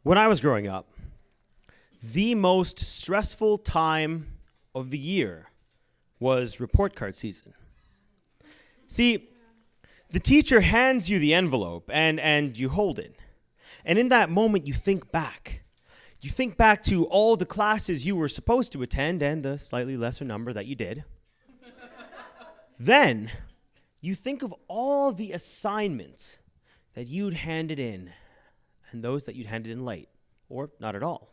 When I was growing up, the most stressful time of the year was report card season. See, the teacher hands you the envelope and you hold it. And in that moment, you think back. You think back to all the classes you were supposed to attend and the slightly lesser number that you did. Then, you think of all the assignments that you'd handed in and those that you'd handed in late, or not at all.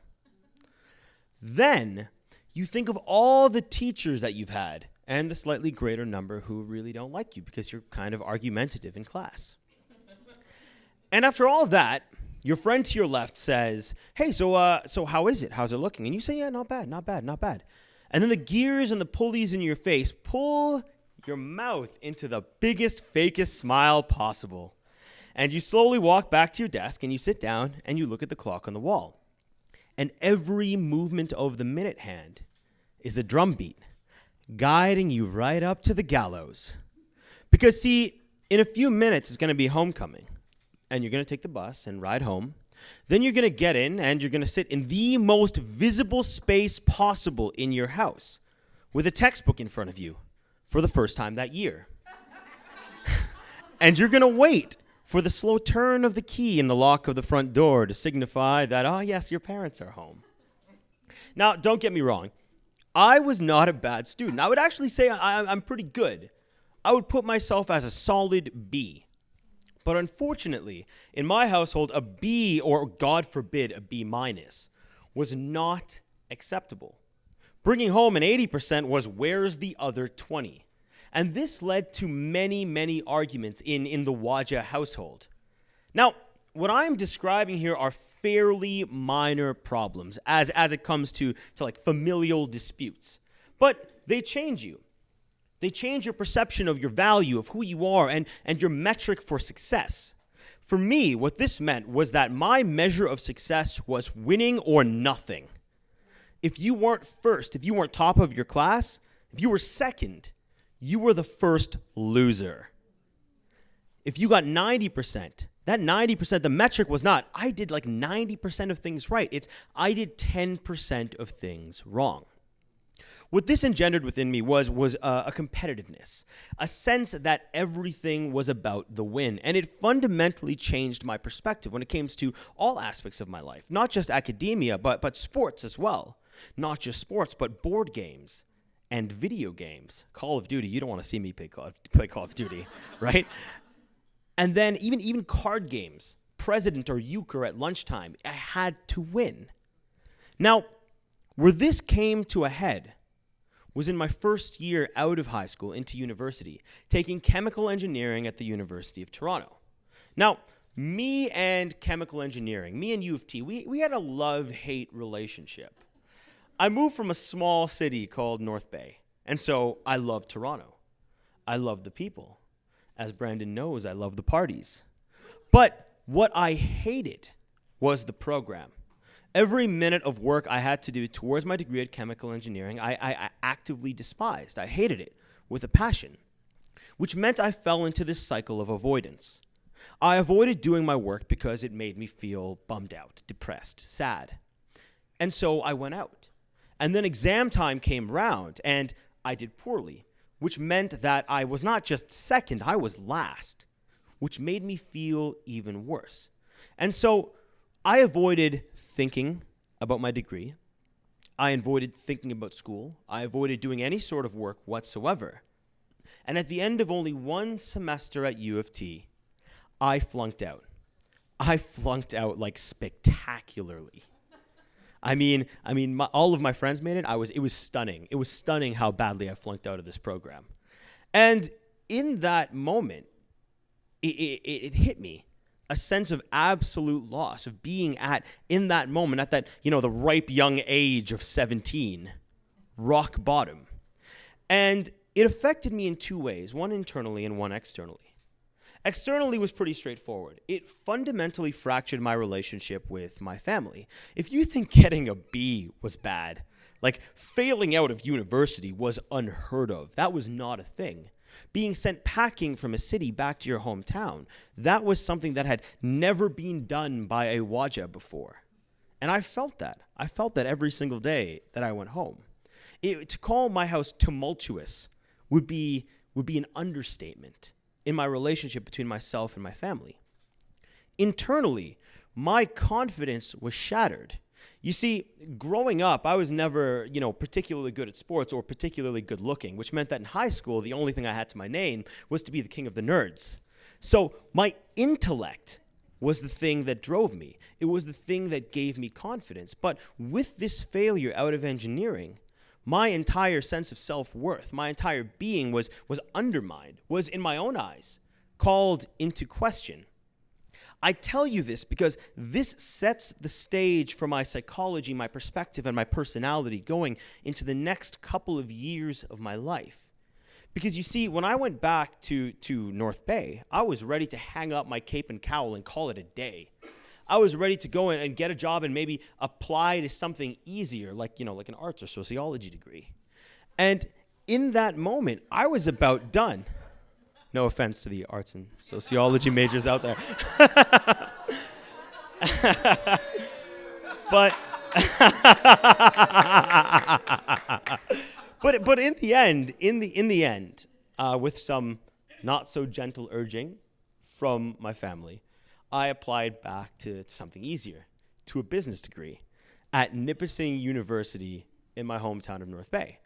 Then, you think of all the teachers that you've had and the slightly greater number who really don't like you because you're kind of argumentative in class. And after all that, your friend to your left says, hey, so how is it? How's it looking? And you say, yeah, not bad, not bad, not bad. And then the gears and the pulleys in your face pull your mouth into the biggest, fakest smile possible. And you slowly walk back to your desk and you sit down and you look at the clock on the wall. And every movement of the minute hand is a drum beat, guiding you right up to the gallows. Because see, in a few minutes it's going to be homecoming. And you're going to take the bus and ride home. Then you're going to get in and you're going to sit in the most visible space possible in your house with a textbook in front of you for the first time that year. And you're going to wait for the slow turn of the key in the lock of the front door to signify that, oh yes, your parents are home. Now, don't get me wrong. I was not a bad student. I would actually say I'm pretty good. I would put myself as a solid B. But unfortunately, in my household, a B, or God forbid, a B minus, was not acceptable. Bringing home an 80% was where's the other 20? And this led to many, many arguments in the Waja household. Now, what I'm describing here are fairly minor problems as it comes to like familial disputes. But they change you. They change your perception of your value, of who you are, and your metric for success. For me, what this meant was that my measure of success was winning or nothing. If you weren't first, if you weren't top of your class, if you were second, you were the first loser. If you got 90%, that 90%, the metric was not, I did like 90% of things right. It's, I did 10% of things wrong. What this engendered within me was a competitiveness, a sense that everything was about the win. And it fundamentally changed my perspective when it came to all aspects of my life, not just academia, but sports as well. Not just sports, but board games and video games. Call of Duty, you don't want to see me play Call of Duty, right? And then even card games, President or Euchre at lunchtime, I had to win. Now, where this came to a head was in my first year out of high school into university, taking chemical engineering at the University of Toronto. Now, me and chemical engineering, me and U of T, we had a love-hate relationship. I moved from a small city called North Bay, and so I love Toronto. I love the people. As Brandon knows, I love the parties. But what I hated was the program. Every minute of work I had to do towards my degree at chemical engineering, I actively despised. I hated it with a passion, which meant I fell into this cycle of avoidance. I avoided doing my work because it made me feel bummed out, depressed, sad. And so I went out. And then exam time came round, and I did poorly, which meant that I was not just second, I was last, which made me feel even worse. And so I avoided thinking about my degree. I avoided thinking about school. I avoided doing any sort of work whatsoever. And at the end of only one semester at U of T, I flunked out. I flunked out like spectacularly. I mean, all of my friends made it. It was stunning. It was stunning how badly I flunked out of this program. And in that moment, it hit me. A sense of absolute loss, of being in that moment, at that, the ripe young age of 17, rock bottom. And it affected me in two ways, one internally and one externally. Externally was pretty straightforward. It fundamentally fractured my relationship with my family. If you think getting a B was bad, like failing out of university was unheard of, that was not a thing. Being sent packing from a city back to your hometown, that was something that had never been done by a Waja before. And I felt that. I felt that every single day that I went home. To call my house tumultuous would be an understatement in my relationship between myself and my family. Internally, my confidence was shattered. You see, growing up, I was never, particularly good at sports or particularly good looking, which meant that in high school, the only thing I had to my name was to be the king of the nerds. So my intellect was the thing that drove me. It was the thing that gave me confidence. But with this failure out of engineering, my entire sense of self-worth, my entire being was undermined, was in my own eyes called into question. I tell you this because this sets the stage for my psychology, my perspective, and my personality going into the next couple of years of my life. Because you see, when I went back to North Bay, I was ready to hang up my cape and cowl and call it a day. I was ready to go in and get a job and maybe apply to something easier, like an arts or sociology degree. And in that moment, I was about done. No offense to the arts and sociology majors out there. but but in the end, with some not so gentle urging from my family, I applied back to something easier, to a business degree at Nipissing University in my hometown of North Bay.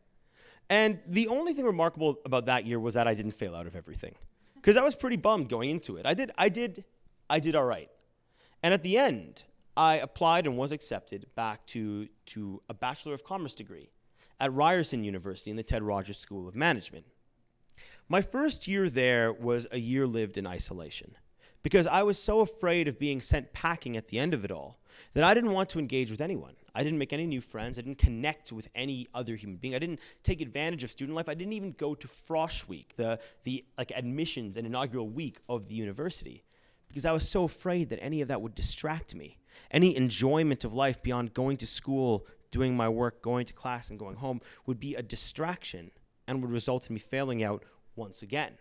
And the only thing remarkable about that year was that I didn't fail out of everything, because I was pretty bummed going into it. I did all right. And at the end, I applied and was accepted back to a Bachelor of Commerce degree at Ryerson University in the Ted Rogers School of Management. My first year there was a year lived in isolation, because I was so afraid of being sent packing at the end of it all that I didn't want to engage with anyone. I didn't make any new friends. I didn't connect with any other human being. I didn't take advantage of student life. I didn't even go to Frosh Week, the admissions and inaugural week of the university, because I was so afraid that any of that would distract me. Any enjoyment of life beyond going to school, doing my work, going to class, and going home would be a distraction and would result in me failing out once again.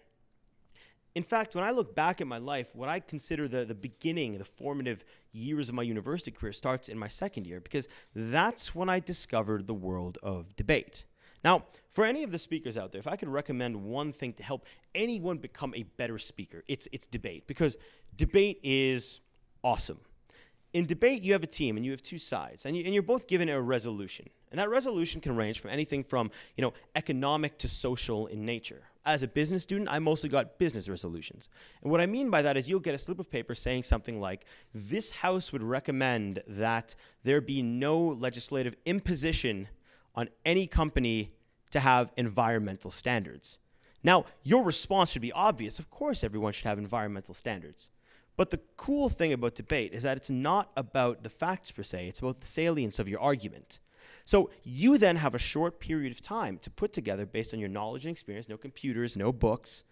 In fact, when I look back at my life, what I consider the beginning, the formative years of my university career starts in my second year, because that's when I discovered the world of debate. Now, for any of the speakers out there, if I could recommend one thing to help anyone become a better speaker, it's debate, because debate is awesome. In debate, you have a team and you have two sides, and you're both given a resolution. And that resolution can range from anything from, economic to social in nature. As a business student, I mostly got business resolutions. And what I mean by that is you'll get a slip of paper saying something like, this house would recommend that there be no legislative imposition on any company to have environmental standards. Now, your response should be obvious. Of course, everyone should have environmental standards. But the cool thing about debate is that it's not about the facts per se, it's about the salience of your argument. So you then have a short period of time to put together, based on your knowledge and experience, no computers, no books,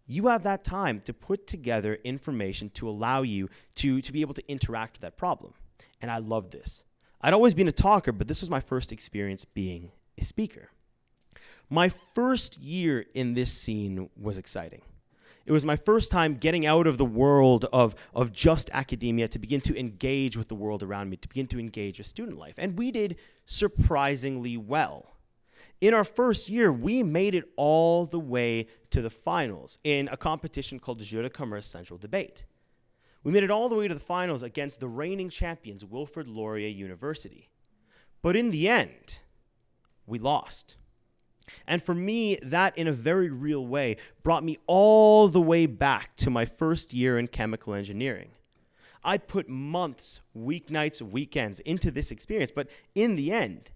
you have that time to put together information to allow you to be able to interact with that problem. And I love this. I'd always been a talker, but this was my first experience being a speaker. My first year in this scene was exciting. It was my first time getting out of the world of just academia to begin to engage with the world around me, to begin to engage with student life. And we did surprisingly well. In our first year, we made it all the way to the finals in a competition called the Jeu de Commerce Central Debate. We made it all the way to the finals against the reigning champions, Wilfrid Laurier University. But in the end, we lost. And for me, that in a very real way brought me all the way back to my first year in chemical engineering. I put months, weeknights, weekends into this experience, but in the end,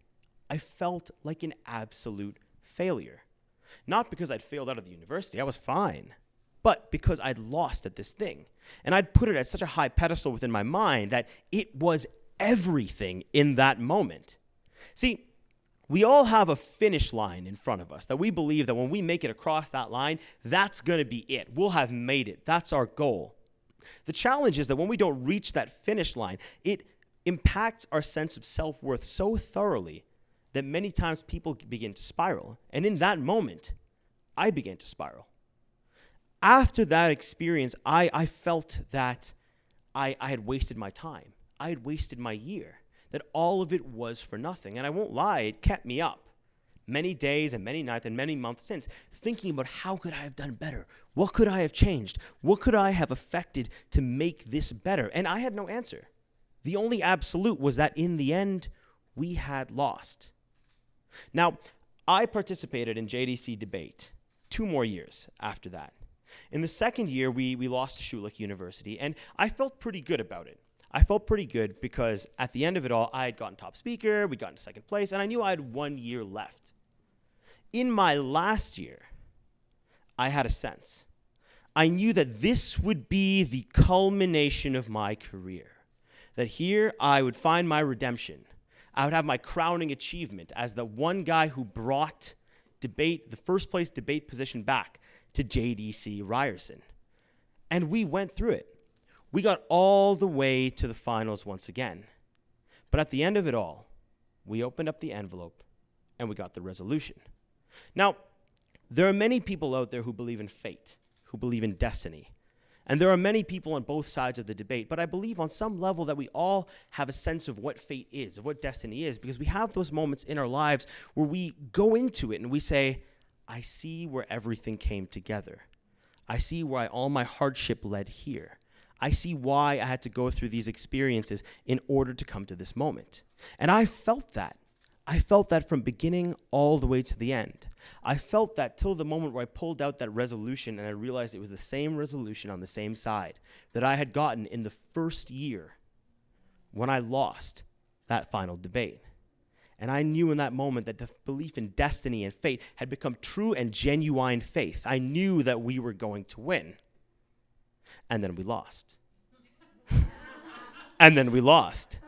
I felt like an absolute failure. Not because I'd failed out of the university, I was fine, but because I'd lost at this thing. And I'd put it at such a high pedestal within my mind that it was everything in that moment. See, we all have a finish line in front of us that we believe that when we make it across that line, that's going to be it. We'll have made it. That's our goal. The challenge is that when we don't reach that finish line, it impacts our sense of self-worth so thoroughly that many times people begin to spiral. And in that moment, I began to spiral. After that experience, I felt that I had wasted my time. I had wasted my year. that all of it was for nothing. And I won't lie, it kept me up many days and many nights and many months since, thinking about how could I have done better? What could I have changed? What could I have affected to make this better? And I had no answer. The only absolute was that in the end, we had lost. Now, I participated in JDC debate 2 more years after that. In the second year, we lost to Schulich University, and I felt pretty good about it. I felt pretty good because at the end of it all, I had gotten top speaker, we got into second place, and I knew I had 1 year left. In my last year, I had a sense. I knew that this would be the culmination of my career, that here I would find my redemption. I would have my crowning achievement as the one guy who brought debate, the first place debate position back to JDC Ryerson. And we went through it. We got all the way to the finals once again. But at the end of it all, we opened up the envelope and we got the resolution. Now, there are many people out there who believe in fate, who believe in destiny. And there are many people on both sides of the debate, but I believe on some level that we all have a sense of what fate is, of what destiny is, because we have those moments in our lives where we go into it and we say, I see where everything came together. I see why all my hardship led here. I see why I had to go through these experiences in order to come to this moment. And I felt that. I felt that from beginning all the way to the end. I felt that till the moment where I pulled out that resolution and I realized it was the same resolution on the same side that I had gotten in the first year when I lost that final debate. And I knew in that moment that the belief in destiny and fate had become true and genuine faith. I knew that we were going to win. And then we lost. And then we lost.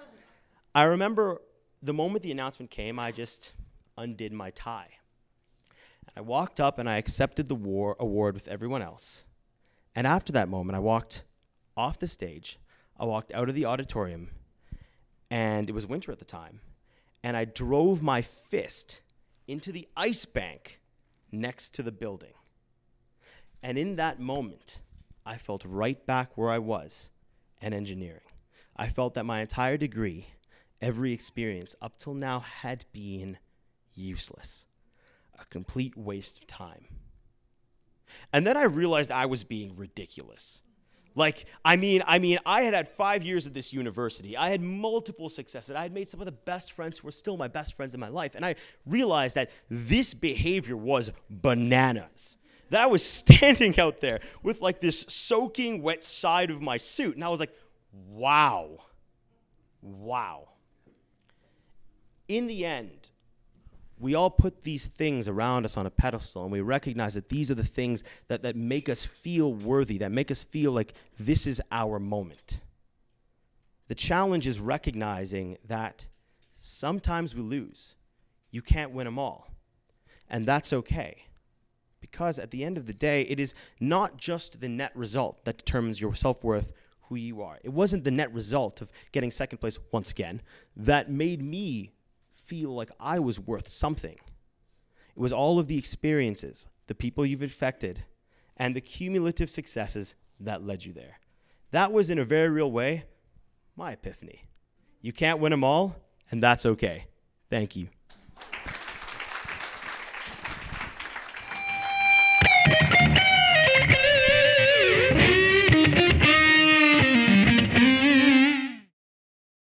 I remember the moment the announcement came, I just undid my tie. I walked up and I accepted the award with everyone else. And after that moment, I walked off the stage. I walked out of the auditorium, and it was winter at the time. And I drove my fist into the ice bank next to the building. And in that moment, I felt right back where I was in engineering. I felt that my entire degree, every experience up till now had been useless, a complete waste of time. And then I realized I was being ridiculous. I had 5 years at this university. I had multiple successes. I had made some of the best friends who are still my best friends in my life. And I realized that this behavior was bananas. That I was standing out there with this soaking wet side of my suit. And I was like, wow. In the end, we all put these things around us on a pedestal, and we recognize that these are the things that make us feel worthy, that make us feel like this is our moment. The challenge is recognizing that sometimes we lose. You can't win them all, and that's okay. Because at the end of the day, it is not just the net result that determines your self-worth, who you are. It wasn't the net result of getting second place once again that made me feel like I was worth something. It was all of the experiences, the people you've affected, and the cumulative successes that led you there. That was, in a very real way, my epiphany. You can't win them all, and that's okay. Thank you.